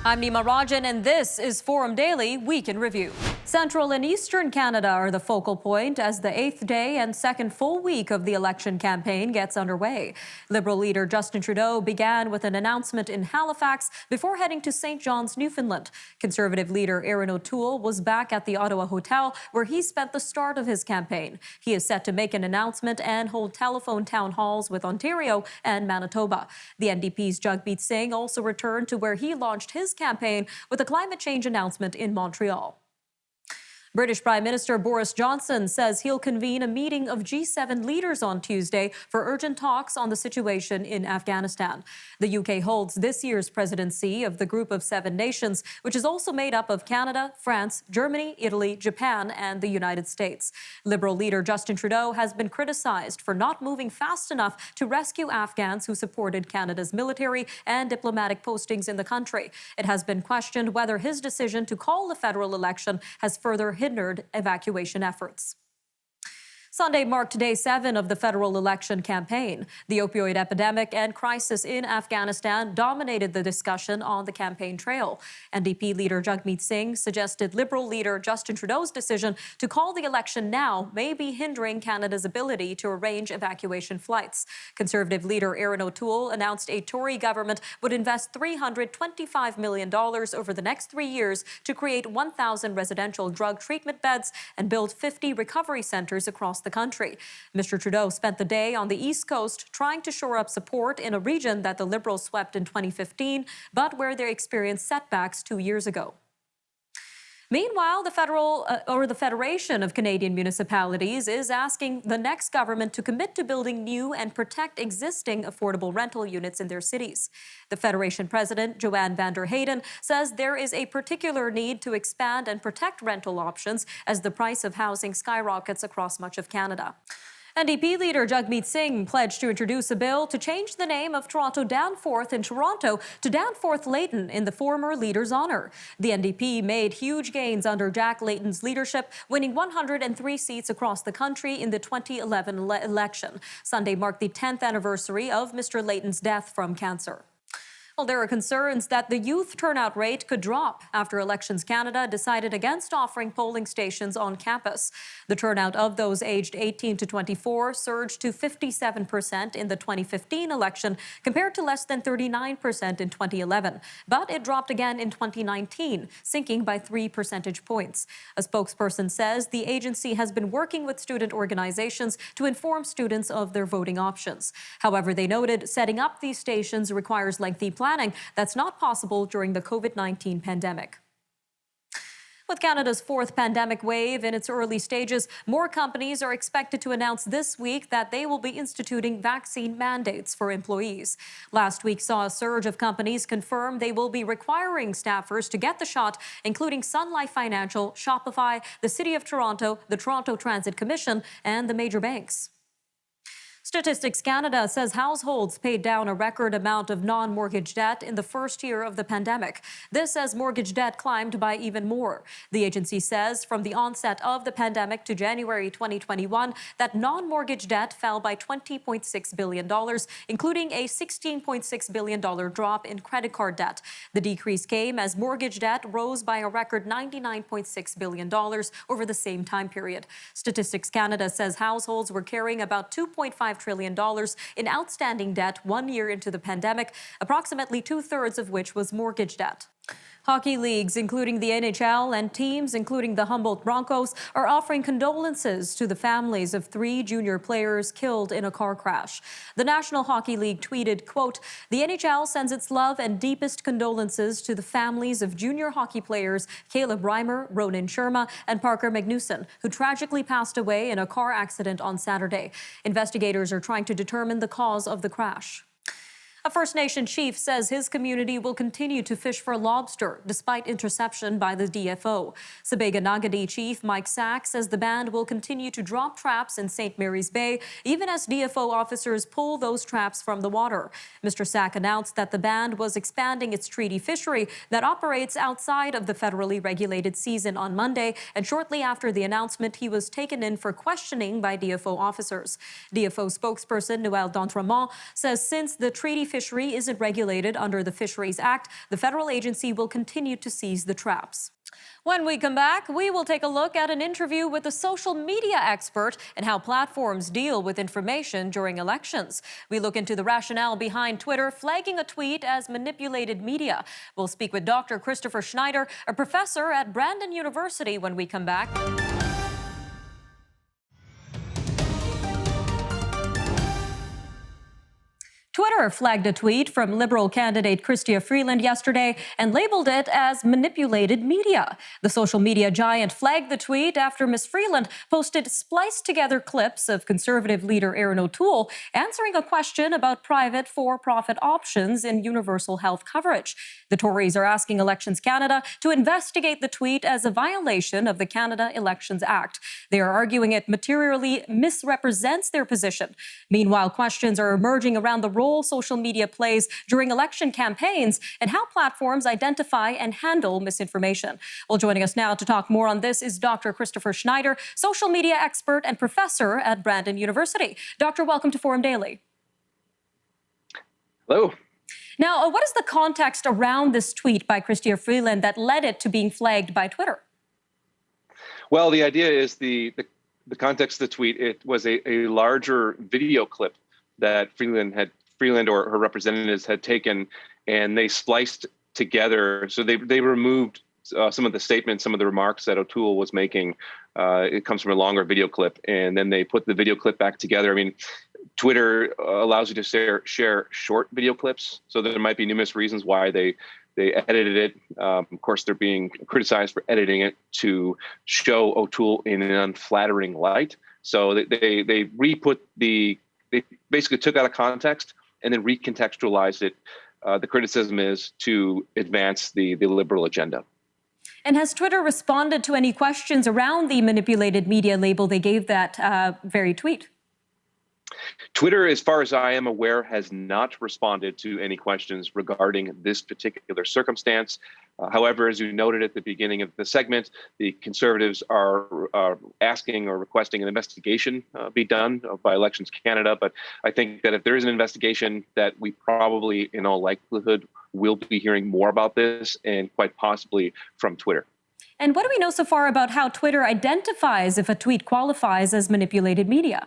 I'm Nima Rajan, and this is Forum Daily Week in Review. Central and Eastern Canada are the focal point as the 8th day and second full week of the election campaign gets underway. Liberal leader Justin Trudeau began with an announcement in Halifax before heading to St. John's, Newfoundland. Conservative leader Erin O'Toole was back at the Ottawa Hotel where he spent the start of his campaign. He is set to make an announcement and hold telephone town halls with Ontario and Manitoba. The NDP's Jagmeet Singh also returned to where he launched his campaign with a climate change announcement in Montreal. British Prime Minister Boris Johnson says he'll convene a meeting of G7 leaders on Tuesday for urgent talks on the situation in Afghanistan. The UK holds this year's presidency of the Group of Seven Nations, which is also made up of Canada, France, Germany, Italy, Japan, and the United States. Liberal leader Justin Trudeau has been criticized for not moving fast enough to rescue Afghans who supported Canada's military and diplomatic postings in the country. It has been questioned whether his decision to call the federal election has further hindered evacuation efforts. Sunday marked day 7 of the federal election campaign. The opioid epidemic and crisis in Afghanistan dominated the discussion on the campaign trail. NDP leader Jagmeet Singh suggested Liberal leader Justin Trudeau's decision to call the election now may be hindering Canada's ability to arrange evacuation flights. Conservative leader Erin O'Toole announced a Tory government would invest $325 million over the next 3 years to create 1,000 residential drug treatment beds and build 50 recovery centres across the country. Mr. Trudeau spent the day on the East Coast trying to shore up support in a region that the Liberals swept in 2015, but where they experienced setbacks 2 years ago. Meanwhile, the Federation of Canadian Municipalities is asking the next government to commit to building new and protect existing affordable rental units in their cities. The Federation President, Joanne van der Hayden, says there is a particular need to expand and protect rental options as the price of housing skyrockets across much of Canada. NDP leader Jagmeet Singh pledged to introduce a bill to change the name of Toronto Danforth in Toronto to Danforth Layton in the former leader's honour. The NDP made huge gains under Jack Layton's leadership, winning 103 seats across the country in the 2011 election. Sunday marked the 10th anniversary of Mr. Layton's death from cancer. Well, there are concerns that the youth turnout rate could drop after Elections Canada decided against offering polling stations on campus. The turnout of those aged 18 to 24 surged to 57% in the 2015 election compared to less than 39% in 2011. But it dropped again in 2019, sinking by 3 percentage points. A spokesperson says the agency has been working with student organizations to inform students of their voting options. However, they noted setting up these stations requires lengthy planning that's not possible during the COVID-19 pandemic. With Canada's 4th pandemic wave in its early stages, more companies are expected to announce this week that they will be instituting vaccine mandates for employees. Last week saw a surge of companies confirm they will be requiring staffers to get the shot, including Sun Life Financial, Shopify, the City of Toronto, the Toronto Transit Commission, and the major banks. Statistics Canada says households paid down a record amount of non-mortgage debt in the first year of the pandemic. This as mortgage debt climbed by even more. The agency says from the onset of the pandemic to January 2021 that non-mortgage debt fell by $20.6 billion, including a $16.6 billion drop in credit card debt. The decrease came as mortgage debt rose by a record $99.6 billion over the same time period. Statistics Canada says households were carrying about $2.5 trillion in outstanding debt 1 year into the pandemic, approximately 2/3 of which was mortgage debt. Hockey leagues, including the NHL, and teams, including the Humboldt Broncos, are offering condolences to the families of 3 junior players killed in a car crash. The National Hockey League tweeted, quote, "The NHL sends its love and deepest condolences to the families of junior hockey players Caleb Reimer, Ronan Sherma, and Parker Magnuson, who tragically passed away in a car accident on Saturday. Investigators are trying to determine the cause of the crash." A First Nation chief says his community will continue to fish for lobster despite interception by the DFO. Sabega Nagadi chief Mike Sack says the band will continue to drop traps in St. Mary's Bay even as DFO officers pull those traps from the water. Mr. Sack announced that the band was expanding its treaty fishery that operates outside of the federally regulated season on Monday, and shortly after the announcement, he was taken in for questioning by DFO officers. DFO spokesperson Noel D'Entremont says since the treaty fishery isn't regulated under the Fisheries Act, the federal agency will continue to seize the traps. When we come back, we will take a look at an interview with a social media expert and how platforms deal with information during elections. We look into the rationale behind Twitter flagging a tweet as manipulated media. We'll speak with Dr. Christopher Schneider, a professor at Brandon University, when we come back. Twitter flagged a tweet from Liberal candidate Chrystia Freeland yesterday and labeled it as manipulated media. The social media giant flagged the tweet after Ms. Freeland posted spliced-together clips of Conservative leader Erin O'Toole answering a question about private for-profit options in universal health coverage. The Tories are asking Elections Canada to investigate the tweet as a violation of the Canada Elections Act. They are arguing it materially misrepresents their position. Meanwhile, questions are emerging around the role social media plays during election campaigns and how platforms identify and handle misinformation. Well, joining us now to talk more on this is Dr. Christopher Schneider, social media expert and professor at Brandon University. Doctor, welcome to Forum Daily. Hello. Now, what is the context around this tweet by Chrystia Freeland that led it to being flagged by Twitter? Well, the idea is the context of the tweet. It was a larger video clip that Freeland or her representatives had taken, and they spliced together. So they removed some of the statements, some of the remarks that O'Toole was making. It comes from a longer video clip, and then they put the video clip back together. I mean, Twitter allows you to share short video clips, so there might be numerous reasons why they edited it. Of course, they're being criticized for editing it to show O'Toole in an unflattering light. So they basically took out of context and then recontextualized it. The criticism is to advance the Liberal agenda. And has Twitter responded to any questions around the manipulated media label they gave that very tweet? Twitter, as far as I am aware, has not responded to any questions regarding this particular circumstance. However, as you noted at the beginning of the segment, the Conservatives are asking or requesting an investigation be done by Elections Canada. But I think that if there is an investigation, that we probably, in all likelihood, will be hearing more about this, and quite possibly from Twitter. And what do we know so far about how Twitter identifies if a tweet qualifies as manipulated media?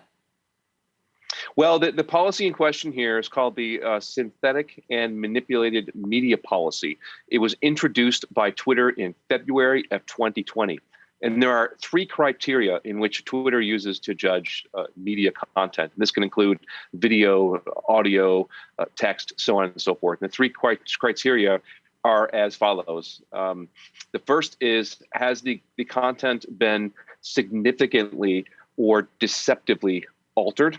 Well, the policy in question here is called the Synthetic and Manipulated Media Policy. It was introduced by Twitter in February of 2020. And there are three criteria in which Twitter uses to judge media content. This can include video, audio, text, so on and so forth. And the three criteria are as follows. The first is, has the content been significantly or deceptively altered?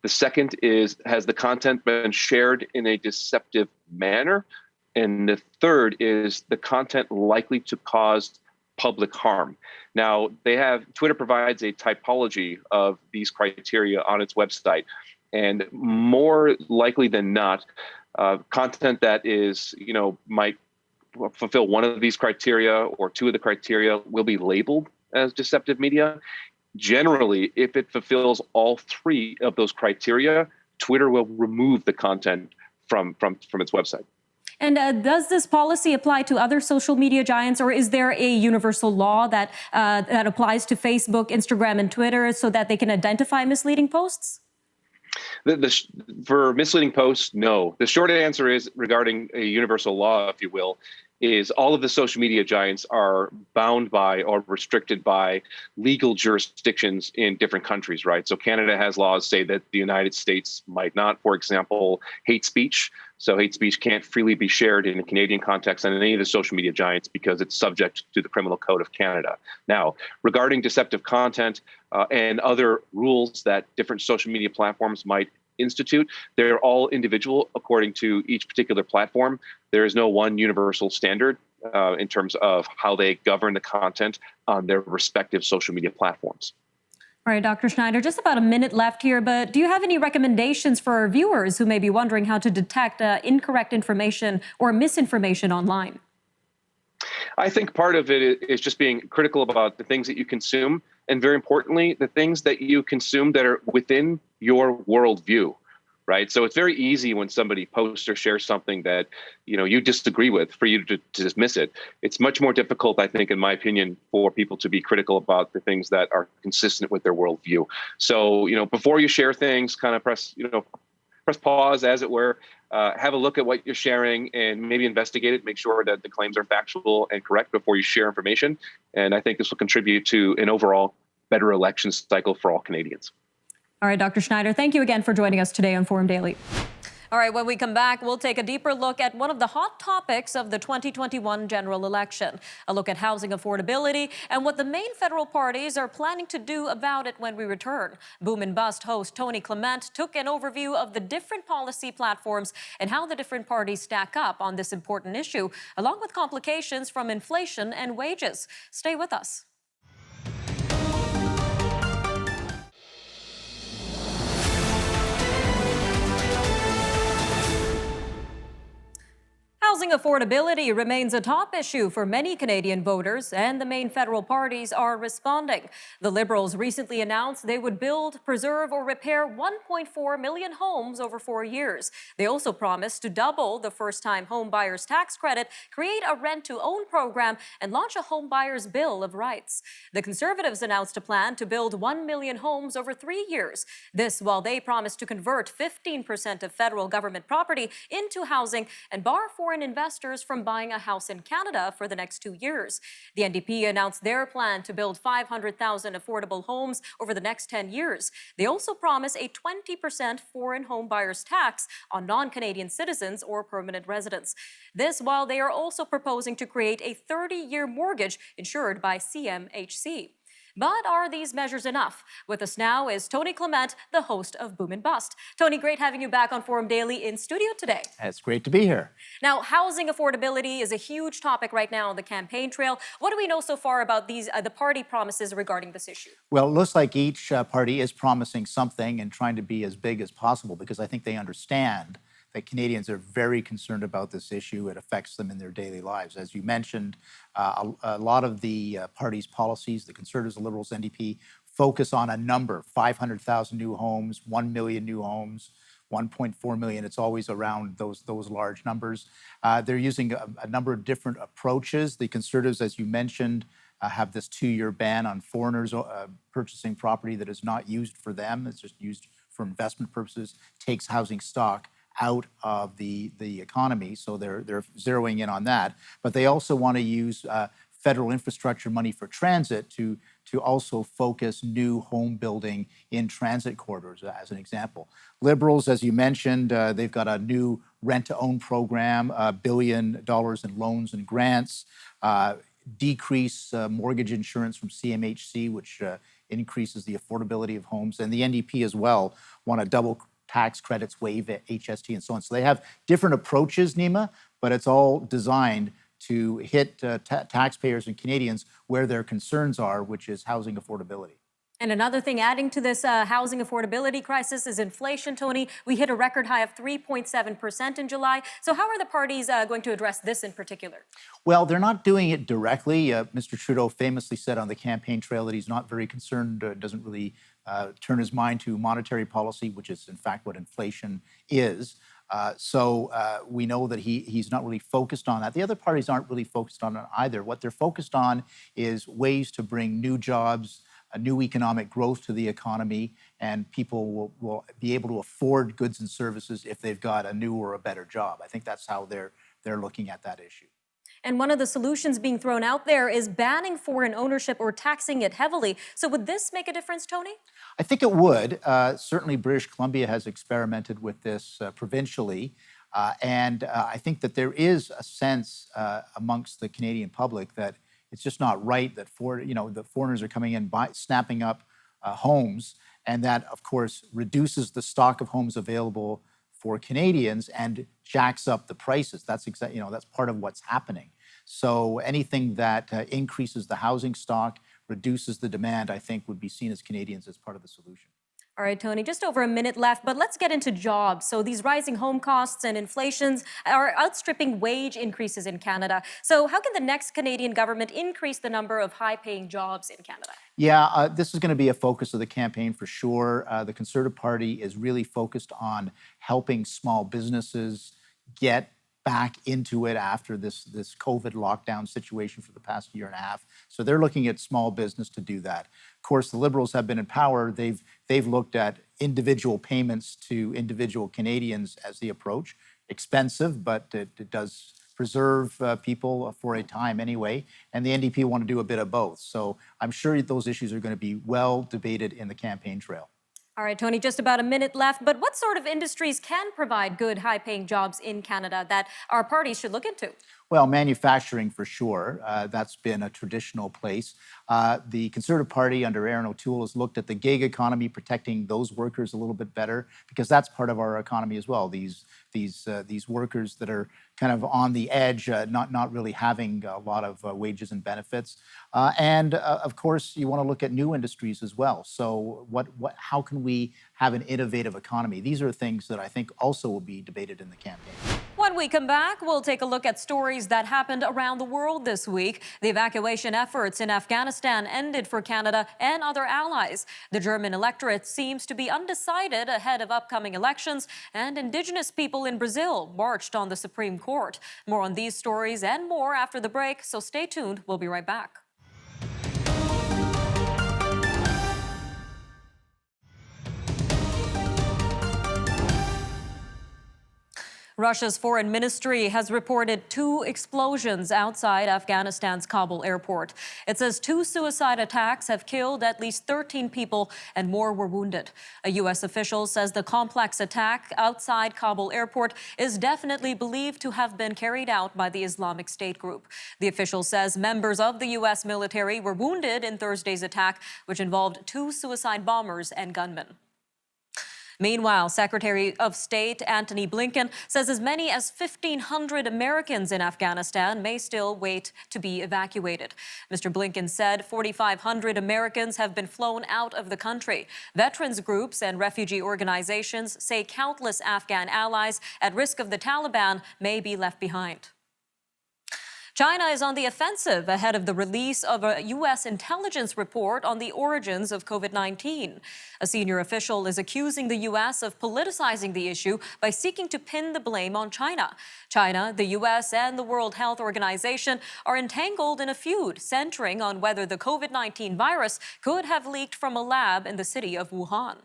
The second is, has the content been shared in a deceptive manner? And the third is, the content likely to cause public harm. Now, Twitter provides a typology of these criteria on its website. And more likely than not, content that might fulfill one of these criteria or two of the criteria will be labeled as deceptive media. Generally, if it fulfills all three of those criteria, Twitter will remove the content from its website. And does this policy apply to other social media giants, or is there a universal law that applies to Facebook, Instagram, and Twitter so that they can identify misleading posts? For misleading posts, no. The short answer is, regarding a universal law, if you will, is all of the social media giants are bound by or restricted by legal jurisdictions in different countries, right? So Canada has laws say that the United States might not. For example, hate speech. So hate speech can't freely be shared in a Canadian context on any of the social media giants because it's subject to the Criminal Code of Canada. Now, regarding deceptive content and other rules that different social media platforms might institute, they're all individual according to each particular platform. There is no one universal standard in terms of how they govern the content on their respective social media platforms. All right, Dr. Schneider, just about a minute left here, but do you have any recommendations for our viewers who may be wondering how to detect incorrect information or misinformation online? I think part of it is just being critical about the things that you consume, and very importantly, the things that you consume that are within your worldview. right? So it's very easy when somebody posts or shares something that you disagree with for you to dismiss it. It's much more difficult, I think, in my opinion, for people to be critical about the things that are consistent with their worldview. So before you share things, kind of press pause, as it were. Have a look at what you're sharing and maybe investigate it. Make sure that the claims are factual and correct before you share information. And I think this will contribute to an overall better election cycle for all Canadians. All right, Dr. Schneider, thank you again for joining us today on Forum Daily. All right, when we come back, we'll take a deeper look at one of the hot topics of the 2021 general election, a look at housing affordability and what the main federal parties are planning to do about it when we return. Boom and Bust host Tony Clement took an overview of the different policy platforms and how the different parties stack up on this important issue, along with complications from inflation and wages. Stay with us. Housing affordability remains a top issue for many Canadian voters, and the main federal parties are responding. The Liberals recently announced they would build, preserve, or repair 1.4 million homes over 4 years. They also promised to double the first-time home buyers tax credit, create a rent-to-own program, and launch a home buyers bill of rights. The Conservatives announced a plan to build 1 million homes over 3 years. This while they promised to convert 15% of federal government property into housing and bar foreign investors from buying a house in Canada for the next 2 years. The NDP announced their plan to build 500,000 affordable homes over the next 10 years. They also promise a 20% foreign home buyers tax on non-Canadian citizens or permanent residents. This while they are also proposing to create a 30-year mortgage insured by CMHC. But are these measures enough? With us now is Tony Clement, the host of Boom and Bust. Tony, great having you back on Forum Daily in studio today. It's great to be here. Now, housing affordability is a huge topic right now on the campaign trail. What do we know so far about the party promises regarding this issue? Well, it looks like each party is promising something and trying to be as big as possible, because I think they understand that Canadians are very concerned about this issue. It affects them in their daily lives. As you mentioned, a lot of the party's policies, the Conservatives, the Liberals, NDP, focus on a number: 500,000 new homes, 1 million new homes, 1.4 million. It's always around those large numbers. They're using a number of different approaches. The Conservatives, as you mentioned, have this 2-year ban on foreigners purchasing property that is not used for them. It's just used for investment purposes, takes housing stock out of the economy. So they're zeroing in on that. But they also want to use federal infrastructure money for transit to also focus new home building in transit corridors, as an example. Liberals, as you mentioned, they've got a new rent-to-own program, $1 billion in loans and grants, decrease mortgage insurance from CMHC, which increases the affordability of homes. And the NDP as well want to double tax credits, waive HST, and so on. So they have different approaches, Nima, but it's all designed to hit taxpayers and Canadians where their concerns are, which is housing affordability. And another thing adding to this housing affordability crisis is inflation, Tony. We hit a record high of 3.7% in July. So how are the parties going to address this in particular? Well, they're not doing it directly. Mr. Trudeau famously said on the campaign trail that he's not very concerned, doesn't really turn his mind to monetary policy, which is in fact what inflation is. So we know that he's not really focused on that. The other parties aren't really focused on it either. What they're focused on is ways to bring new jobs, a new economic growth to the economy, and people will be able to afford goods and services if they've got a new or a better job. I think that's how they're looking at that issue. And one of the solutions being thrown out there is banning foreign ownership or taxing it heavily. So would this make a difference, Tony? I think it would. Certainly British Columbia has experimented with this provincially. And I think that there is a sense amongst the Canadian public that it's just not right that the foreigners are coming in, snapping up homes, and that, of course, reduces the stock of homes available for Canadians and jacks up the prices. That's that's part of what's happening. So anything that increases the housing stock, reduces the demand, I think would be seen as Canadians as part of the solution. All right, Tony, just over a minute left, but let's get into jobs. So these rising home costs and inflations are outstripping wage increases in Canada. So how can the next Canadian government increase the number of high-paying jobs in Canada? Yeah, this is going to be a focus of the campaign for sure. The Conservative Party is really focused on helping small businesses get back into it after this COVID lockdown situation for the past year and a half. So they're looking at small business to do that. Of course, the Liberals have been in power. They've looked at individual payments to individual Canadians as the approach. Expensive, but it does preserve people for a time anyway. And the NDP want to do a bit of both. So I'm sure those issues are going to be well debated in the campaign trail. All right, Tony, just about a minute left. But what sort of industries can provide good, high-paying jobs in Canada that our party should look into? Well, manufacturing for sure. That's been a traditional place. The Conservative Party under Aaron O'Toole has looked at the gig economy, protecting those workers a little bit better, because that's part of our economy as well. These workers that are kind of on the edge, not really having a lot of wages and benefits. And of course, you want to look at new industries as well. So how can we have an innovative economy? These are things that I think also will be debated in the campaign. When we come back, we'll take a look at stories that happened around the world this week. The evacuation efforts in Afghanistan ended for Canada and other allies. The German electorate seems to be undecided ahead of upcoming elections, and Indigenous people in Brazil marched on the Supreme Court. More on these stories and more after the break, so stay tuned. We'll be right back. Russia's foreign ministry has reported 2 explosions outside Afghanistan's Kabul airport. It says 2 suicide attacks have killed at least 13 people and more were wounded. A U.S. official says the complex attack outside Kabul airport is definitely believed to have been carried out by the Islamic State group. The official says members of the U.S. military were wounded in Thursday's attack, which involved 2 suicide bombers and gunmen. Meanwhile, Secretary of State Antony Blinken says as many as 1,500 Americans in Afghanistan may still wait to be evacuated. Mr. Blinken said 4,500 Americans have been flown out of the country. Veterans groups and refugee organizations say countless Afghan allies at risk of the Taliban may be left behind. China is on the offensive ahead of the release of a U.S. intelligence report on the origins of COVID-19. A senior official is accusing the U.S. of politicizing the issue by seeking to pin the blame on China. China, the U.S., and the World Health Organization are entangled in a feud centering on whether the COVID-19 virus could have leaked from a lab in the city of Wuhan.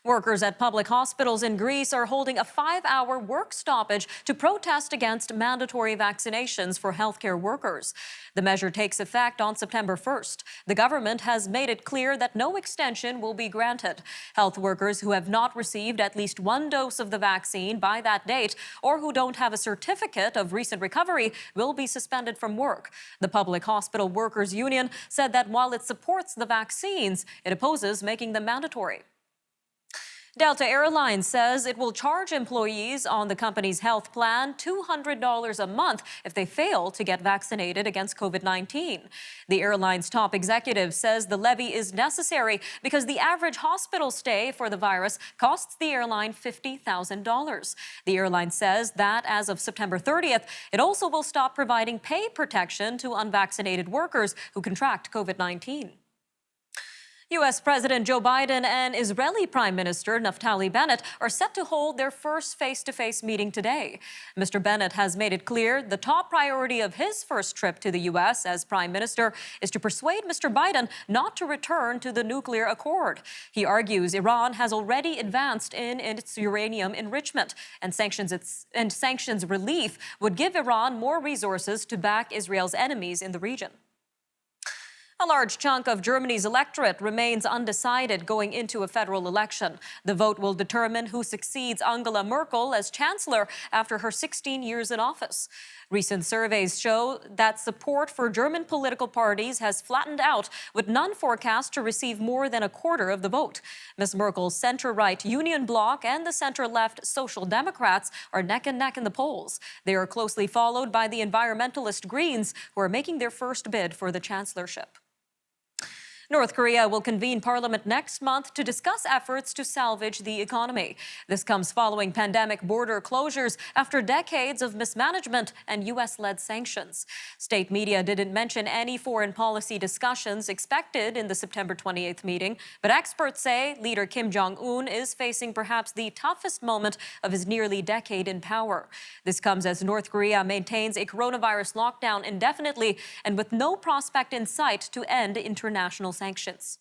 Workers at public hospitals in Greece are holding a 5-hour work stoppage to protest against mandatory vaccinations for healthcare workers. The measure takes effect on September 1st. The government has made it clear that no extension will be granted. Health workers who have not received at least 1 dose of the vaccine by that date or who don't have a certificate of recent recovery will be suspended from work. The Public Hospital Workers Union said that while it supports the vaccines, it opposes making them mandatory. Delta Airlines says it will charge employees on the company's health plan $200 a month if they fail to get vaccinated against COVID-19. The airline's top executive says the levy is necessary because the average hospital stay for the virus costs the airline $50,000. The airline says that as of September 30th, it also will stop providing pay protection to unvaccinated workers who contract COVID-19. U.S. President Joe Biden and Israeli Prime Minister Naftali Bennett are set to hold their first face-to-face meeting today. Mr. Bennett has made it clear the top priority of his first trip to the U.S. as Prime Minister is to persuade Mr. Biden not to return to the nuclear accord. He argues Iran has already advanced in its uranium enrichment, and sanctions relief would give Iran more resources to back Israel's enemies in the region. A large chunk of Germany's electorate remains undecided going into a federal election. The vote will determine who succeeds Angela Merkel as chancellor after her 16 years in office. Recent surveys show that support for German political parties has flattened out, with none forecast to receive more than a quarter of the vote. Ms. Merkel's center-right Union Bloc and the center-left Social Democrats are neck and neck in the polls. They are closely followed by the environmentalist Greens, who are making their first bid for the chancellorship. North Korea will convene parliament next month to discuss efforts to salvage the economy. This comes following pandemic border closures after decades of mismanagement and U.S.-led sanctions. State media didn't mention any foreign policy discussions expected in the September 28th meeting, but experts say leader Kim Jong-un is facing perhaps the toughest moment of his nearly decade in power. This comes as North Korea maintains a coronavirus lockdown indefinitely and with no prospect in sight to end international sanctions.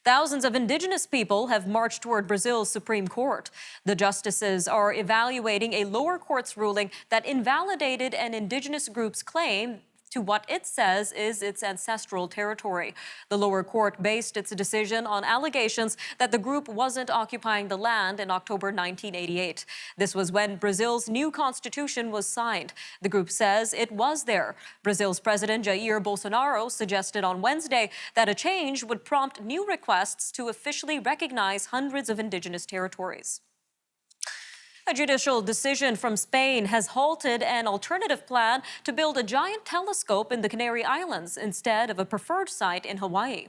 Thousands of Indigenous people have marched toward Brazil's Supreme Court. The justices are evaluating a lower court's ruling that invalidated an Indigenous group's claim to what it says is its ancestral territory. The lower court based its decision on allegations that the group wasn't occupying the land in October 1988. This was when Brazil's new constitution was signed. The group says it was there. Brazil's President Jair Bolsonaro suggested on Wednesday that a change would prompt new requests to officially recognize hundreds of Indigenous territories. A judicial decision from Spain has halted an alternative plan to build a giant telescope in the Canary Islands instead of a preferred site in Hawaii.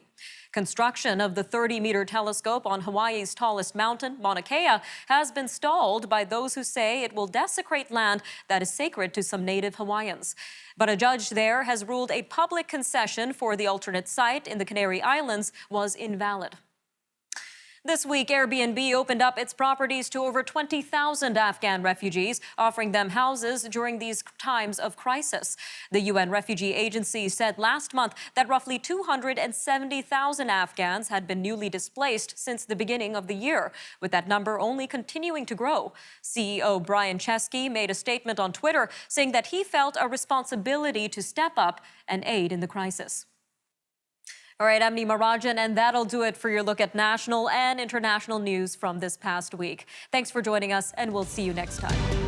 Construction of the 30-meter telescope on Hawaii's tallest mountain, Mauna Kea, has been stalled by those who say it will desecrate land that is sacred to some native Hawaiians. But a judge there has ruled a public concession for the alternate site in the Canary Islands was invalid. This week, Airbnb opened up its properties to over 20,000 Afghan refugees, offering them houses during these times of crisis. The UN Refugee Agency said last month that roughly 270,000 Afghans had been newly displaced since the beginning of the year, with that number only continuing to grow. CEO Brian Chesky made a statement on Twitter saying that he felt a responsibility to step up and aid in the crisis. All right, I'm Nima Rajan, and that'll do it for your look at national and international news from this past week. Thanks for joining us, and we'll see you next time.